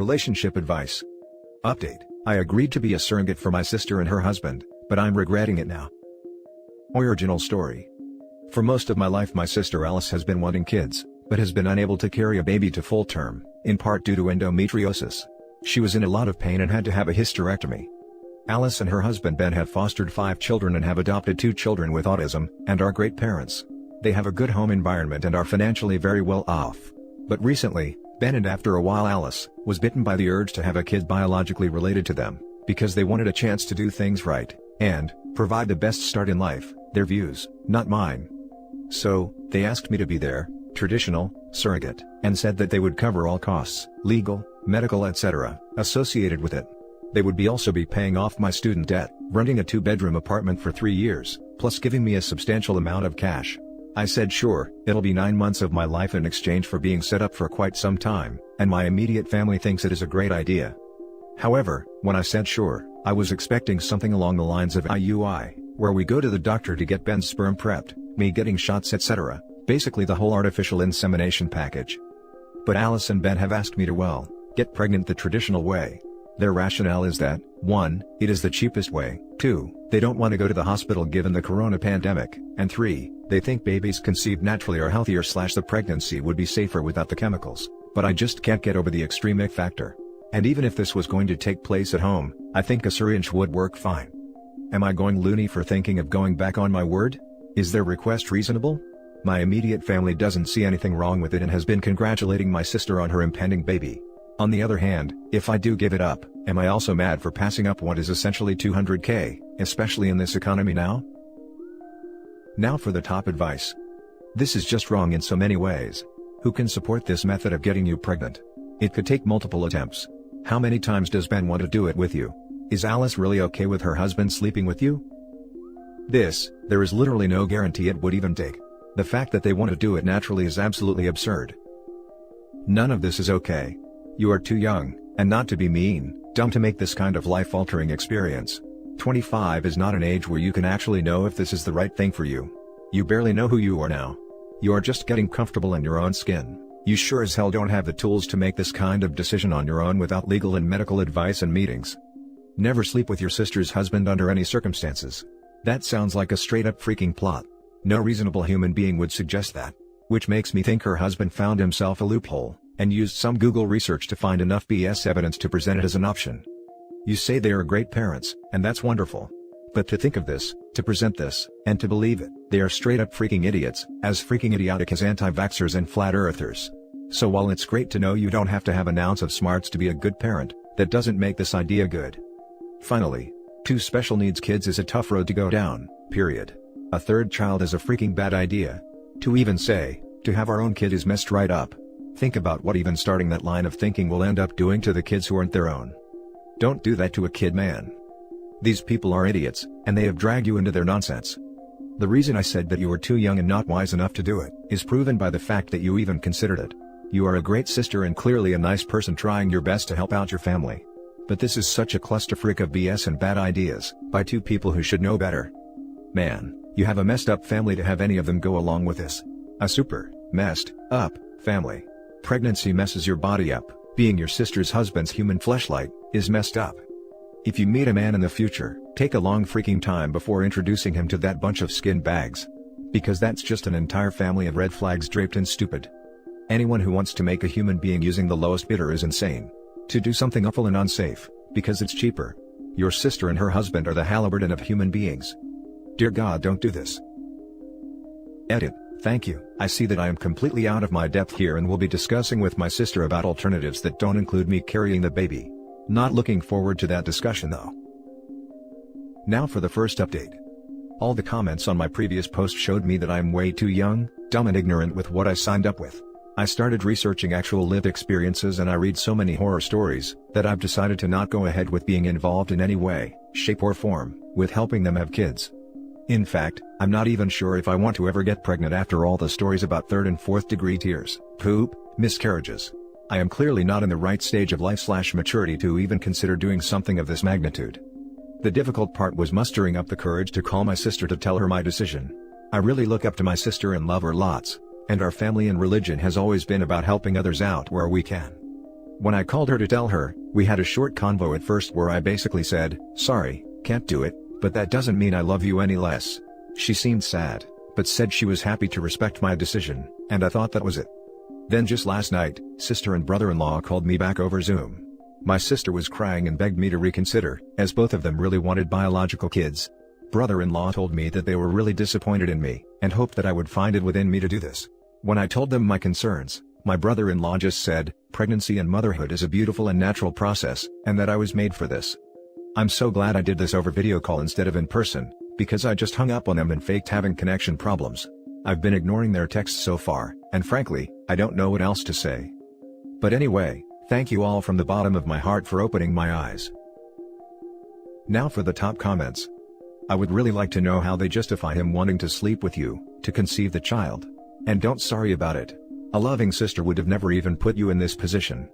Relationship advice. Update: I agreed to be a surrogate for my sister and her husband, but I'm regretting it now. Original story. For most of my life my sister Alice has been wanting kids, but has been unable to carry a baby to full term, in part due to endometriosis. She was in a lot of pain and had to have a hysterectomy. Alice and her husband Ben have fostered 5 children and have adopted 2 children with autism, and are great parents. They have a good home environment and are financially very well off. But recently, Ben and after a while Alice, was bitten by the urge to have a kid biologically related to them, because they wanted a chance to do things right, and provide the best start in life, their views, not mine. So, they asked me to be their traditional surrogate, and said that they would cover all costs, legal, medical etc., associated with it. They would also be paying off my student debt, renting a 2-bedroom apartment for 3 years, plus giving me a substantial amount of cash. I said sure, it'll be 9 months of my life in exchange for being set up for quite some time, and my immediate family thinks it is a great idea. However, when I said sure, I was expecting something along the lines of IUI, where we go to the doctor to get Ben's sperm prepped, me getting shots etc., basically the whole artificial insemination package. But Alice and Ben have asked me to get pregnant the traditional way. Their rationale is that, 1, it is the cheapest way, 2, they don't want to go to the hospital given the corona pandemic, and 3, they think babies conceived naturally are healthier / the pregnancy would be safer without the chemicals, but I just can't get over the extreme ick factor. And even if this was going to take place at home, I think a syringe would work fine. Am I going loony for thinking of going back on my word? Is their request reasonable? My immediate family doesn't see anything wrong with it and has been congratulating my sister on her impending baby. On the other hand, if I do give it up, am I also mad for passing up what is essentially $200K, especially in this economy now? Now for the top advice. This is just wrong in so many ways. Who can support this method of getting you pregnant? It could take multiple attempts. How many times does Ben want to do it with you? Is Alice really okay with her husband sleeping with you? There is literally no guarantee it would even take. The fact that they want to do it naturally is absolutely absurd. None of this is okay. You are too young, and not to be mean, dumb to make this kind of life-altering experience. 25 is not an age where you can actually know if this is the right thing for you. You barely know who you are now. You are just getting comfortable in your own skin. You sure as hell don't have the tools to make this kind of decision on your own without legal and medical advice and meetings. Never sleep with your sister's husband under any circumstances. That sounds like a straight-up freaking plot. No reasonable human being would suggest that. Which makes me think her husband found himself a loophole, and used some Google research to find enough BS evidence to present it as an option. You say they are great parents, and that's wonderful. But to think of this, to present this, and to believe it, they are straight-up freaking idiots, as freaking idiotic as anti-vaxxers and flat-earthers. So while it's great to know you don't have to have an ounce of smarts to be a good parent, that doesn't make this idea good. Finally, 2 special needs kids is a tough road to go down, period. A 3rd child is a freaking bad idea. To even say, to have our own kid is messed right up. Think about what even starting that line of thinking will end up doing to the kids who aren't their own. Don't do that to a kid, man. These people are idiots, and they have dragged you into their nonsense. The reason I said that you were too young and not wise enough to do it, is proven by the fact that you even considered it. You are a great sister and clearly a nice person trying your best to help out your family. But this is such a clusterfreak of BS and bad ideas, by 2 people who should know better. Man, you have a messed up family to have any of them go along with this. A super, messed, up, family. Pregnancy messes your body up, being your sister's husband's human fleshlight, is messed up. If you meet a man in the future, take a long freaking time before introducing him to that bunch of skin bags. Because that's just an entire family of red flags draped in stupid. Anyone who wants to make a human being using the lowest bidder is insane. To do something awful and unsafe, because it's cheaper. Your sister and her husband are the Halliburton of human beings. Dear God, don't do this. Edit. Thank you. I see that I am completely out of my depth here and will be discussing with my sister about alternatives that don't include me carrying the baby. Not looking forward to that discussion though. Now for the first update. All the comments on my previous post showed me that I am way too young, dumb and ignorant with what I signed up with. I started researching actual lived experiences and I read so many horror stories, that I've decided to not go ahead with being involved in any way, shape or form, with helping them have kids. In fact, I'm not even sure if I want to ever get pregnant after all the stories about 3rd and 4th degree tears, poop, miscarriages. I am clearly not in the right stage of life/maturity to even consider doing something of this magnitude. The difficult part was mustering up the courage to call my sister to tell her my decision. I really look up to my sister and love her lots, and our family and religion has always been about helping others out where we can. When I called her to tell her, we had a short convo at first where I basically said, "Sorry, can't do it, but that doesn't mean I love you any less." She seemed sad, but said she was happy to respect my decision, and I thought that was it. Then just last night, sister and brother-in-law called me back over Zoom. My sister was crying and begged me to reconsider, as both of them really wanted biological kids. Brother-in-law told me that they were really disappointed in me, and hoped that I would find it within me to do this. When I told them my concerns, my brother-in-law just said, "Pregnancy and motherhood is a beautiful and natural process, and that I was made for this." I'm so glad I did this over video call instead of in person, because I just hung up on them and faked having connection problems. I've been ignoring their texts so far, and frankly, I don't know what else to say. But anyway, thank you all from the bottom of my heart for opening my eyes. Now for the top comments. I would really like to know how they justify him wanting to sleep with you, to conceive the child. And don't sorry about it. A loving sister would have never even put you in this position.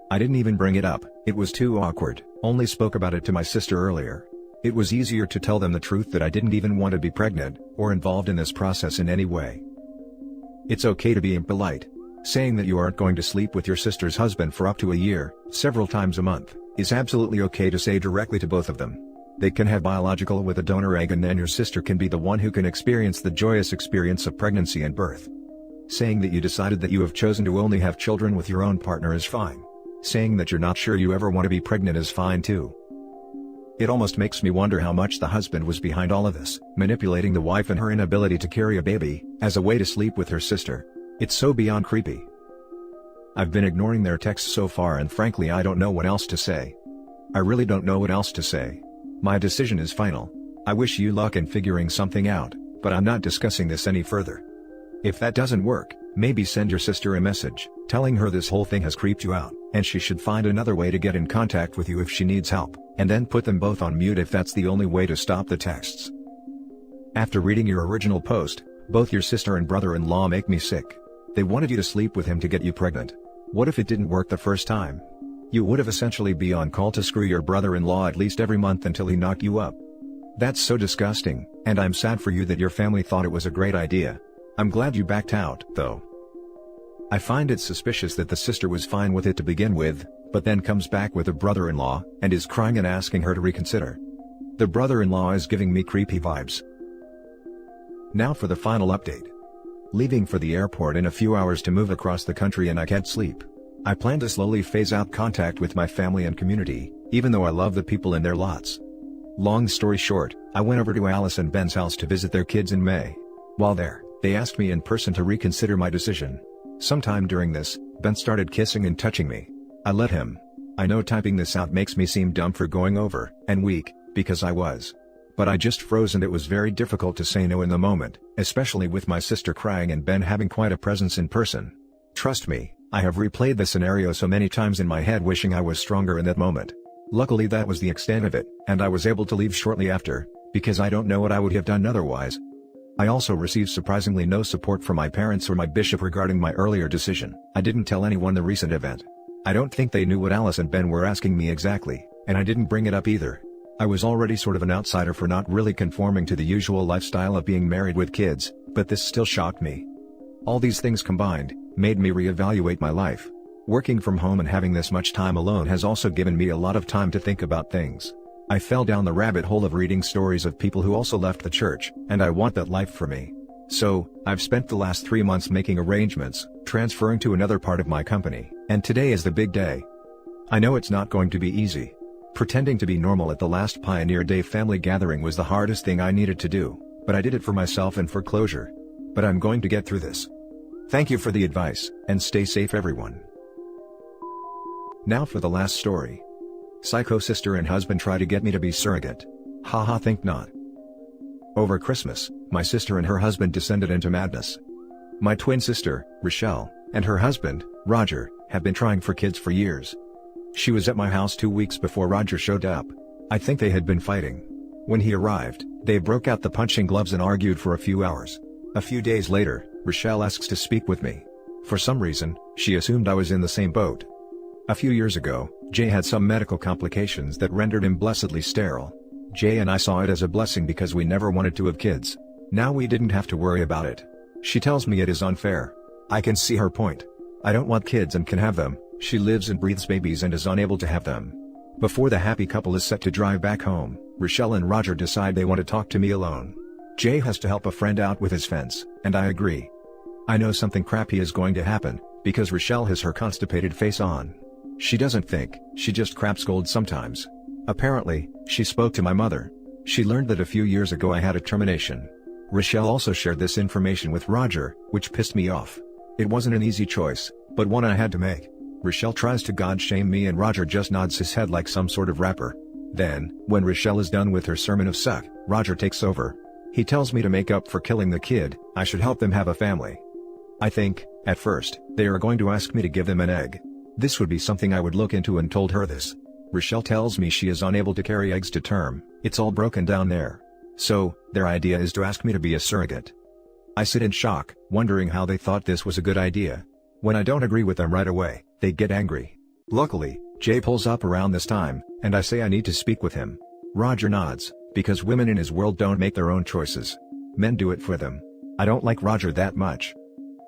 I didn't even bring it up, it was too awkward, only spoke about it to my sister earlier. It was easier to tell them the truth that I didn't even want to be pregnant, or involved in this process in any way. It's okay to be impolite. Saying that you aren't going to sleep with your sister's husband for up to a year, several times a month, is absolutely okay to say directly to both of them. They can have biological with a donor egg and then your sister can be the one who can experience the joyous experience of pregnancy and birth. Saying that you decided that you have chosen to only have children with your own partner is fine. Saying that you're not sure you ever want to be pregnant is fine too. It almost makes me wonder how much the husband was behind all of this, manipulating the wife and her inability to carry a baby, as a way to sleep with her sister. It's so beyond creepy. I've been ignoring their texts so far and frankly I don't know what else to say. I really don't know what else to say. My decision is final. I wish you luck in figuring something out, but I'm not discussing this any further. If that doesn't work, maybe send your sister a message, telling her this whole thing has creeped you out, and she should find another way to get in contact with you if she needs help, and then put them both on mute if that's the only way to stop the texts. After reading your original post, both your sister and brother-in-law make me sick. They wanted you to sleep with him to get you pregnant. What if it didn't work the first time? You would have essentially be on call to screw your brother-in-law at least every month until he knocked you up. That's so disgusting, and I'm sad for you that your family thought it was a great idea. I'm glad you backed out, though. I find it suspicious that the sister was fine with it to begin with, but then comes back with a brother-in-law, and is crying and asking her to reconsider. The brother-in-law is giving me creepy vibes. Now for the final update. Leaving for the airport in a few hours to move across the country and I can't sleep. I plan to slowly phase out contact with my family and community, even though I love the people in their lots. Long story short, I went over to Alice and Ben's house to visit their kids in May. While there, they asked me in person to reconsider my decision. Sometime during this, Ben started kissing and touching me. I let him. I know typing this out makes me seem dumb for going over, and weak, because I was. But I just froze and it was very difficult to say no in the moment, especially with my sister crying and Ben having quite a presence in person. Trust me, I have replayed the scenario so many times in my head wishing I was stronger in that moment. Luckily that was the extent of it, and I was able to leave shortly after, because I don't know what I would have done otherwise. I also received surprisingly no support from my parents or my bishop regarding my earlier decision. I didn't tell anyone the recent event. I don't think they knew what Alice and Ben were asking me exactly, and I didn't bring it up either. I was already sort of an outsider for not really conforming to the usual lifestyle of being married with kids, but this still shocked me. All these things combined, made me reevaluate my life. Working from home and having this much time alone has also given me a lot of time to think about things. I fell down the rabbit hole of reading stories of people who also left the church, and I want that life for me. So, I've spent the last 3 months making arrangements, transferring to another part of my company, and today is the big day. I know it's not going to be easy. Pretending to be normal at the last Pioneer Day family gathering was the hardest thing I needed to do, but I did it for myself and for closure. But I'm going to get through this. Thank you for the advice, and stay safe everyone. Now for the last story. Psycho sister and husband try to get me to be surrogate. Haha, think not. Over Christmas, my sister and her husband descended into madness. My twin sister, Rochelle, and her husband, Roger, have been trying for kids for years. She was at my house 2 weeks before Roger showed up. I think they had been fighting. When he arrived, they broke out the punching gloves and argued for a few hours. A few days later, Rochelle asks to speak with me. For some reason, she assumed I was in the same boat. A few years ago, Jay had some medical complications that rendered him blessedly sterile. Jay and I saw it as a blessing because we never wanted to have kids. Now we didn't have to worry about it. She tells me it is unfair. I can see her point. I don't want kids and can have them, She lives and breathes babies and is unable to have them. Before the happy couple is set to drive back home, Rochelle and Roger decide they want to talk to me alone. Jay has to help a friend out with his fence, and I agree. I know something crappy is going to happen, because Rochelle has her constipated face on. She doesn't think, she just crap scolds sometimes. Apparently, she spoke to my mother. She learned that a few years ago I had a termination. Rochelle also shared this information with Roger, which pissed me off. It wasn't an easy choice, but one I had to make. Rochelle tries to God shame me and Roger just nods his head like some sort of rapper. Then, when Rochelle is done with her sermon of suck, Roger takes over. He tells me to make up for killing the kid, I should help them have a family. I think, at first, they are going to ask me to give them an egg. This would be something I would look into and told her this. Rochelle tells me she is unable to carry eggs to term, it's all broken down there. So, their idea is to ask me to be a surrogate. I sit in shock, wondering how they thought this was a good idea. When I don't agree with them right away, they get angry. Luckily, Jay pulls up around this time, and I say I need to speak with him. Roger nods, because women in his world don't make their own choices. Men do it for them. I don't like Roger that much.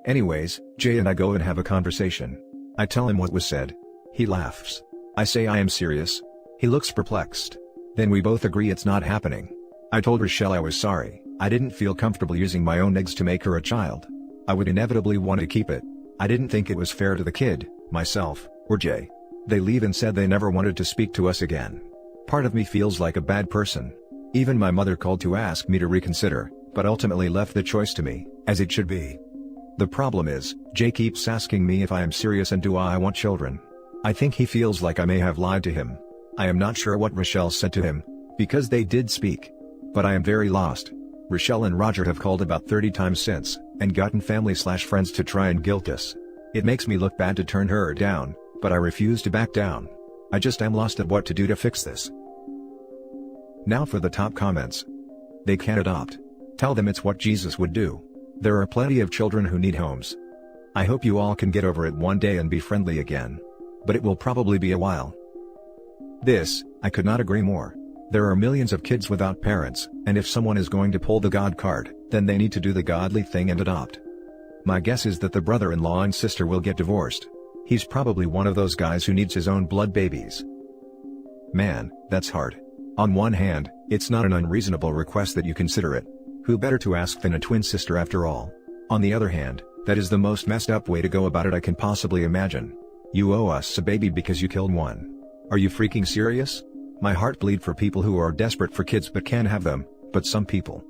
Anyways, Jay and I go and have a conversation. I tell him what was said. He laughs. I say I am serious. He looks perplexed. Then we both agree it's not happening. I told Rochelle I was sorry, I didn't feel comfortable using my own eggs to make her a child. I would inevitably want to keep it. I didn't think it was fair to the kid, myself, or Jay. They leave and said they never wanted to speak to us again. Part of me feels like a bad person. Even my mother called to ask me to reconsider, but ultimately left the choice to me, as it should be. The problem is, Jay keeps asking me if I am serious and do I want children. I think he feels like I may have lied to him. I am not sure what Rochelle said to him, because they did speak. But I am very lost. Rochelle and Roger have called about 30 times since, and gotten family/friends to try and guilt us. It makes me look bad to turn her down, but I refuse to back down. I just am lost at what to do to fix this. Now for the top comments. They can't adopt. Tell them it's what Jesus would do. There are plenty of children who need homes. I hope you all can get over it one day and be friendly again. But it will probably be a while. This, I could not agree more. There are millions of kids without parents, and if someone is going to pull the God card, then they need to do the godly thing and adopt. My guess is that the brother-in-law and sister will get divorced. He's probably one of those guys who needs his own blood babies. Man, that's hard. On one hand, it's not an unreasonable request that you consider it. Who better to ask than a twin sister after all? On the other hand, that is the most messed up way to go about it I can possibly imagine. You owe us a baby because you killed one. Are you freaking serious? My heart bleeds for people who are desperate for kids but can't have them, but some people.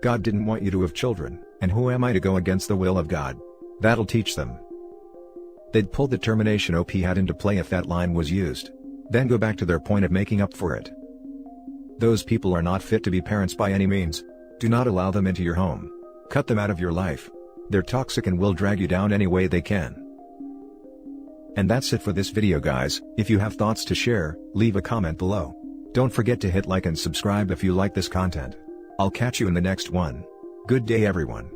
God didn't want you to have children, and who am I to go against the will of God? That'll teach them. They'd pull the termination OP had into play if that line was used. Then go back to their point of making up for it. Those people are not fit to be parents by any means. Do not allow them into your home. Cut them out of your life. They're toxic and will drag you down any way they can. And that's it for this video guys. If you have thoughts to share, leave a comment below. Don't forget to hit like and subscribe if you like this content. I'll catch you in the next one. Good day everyone.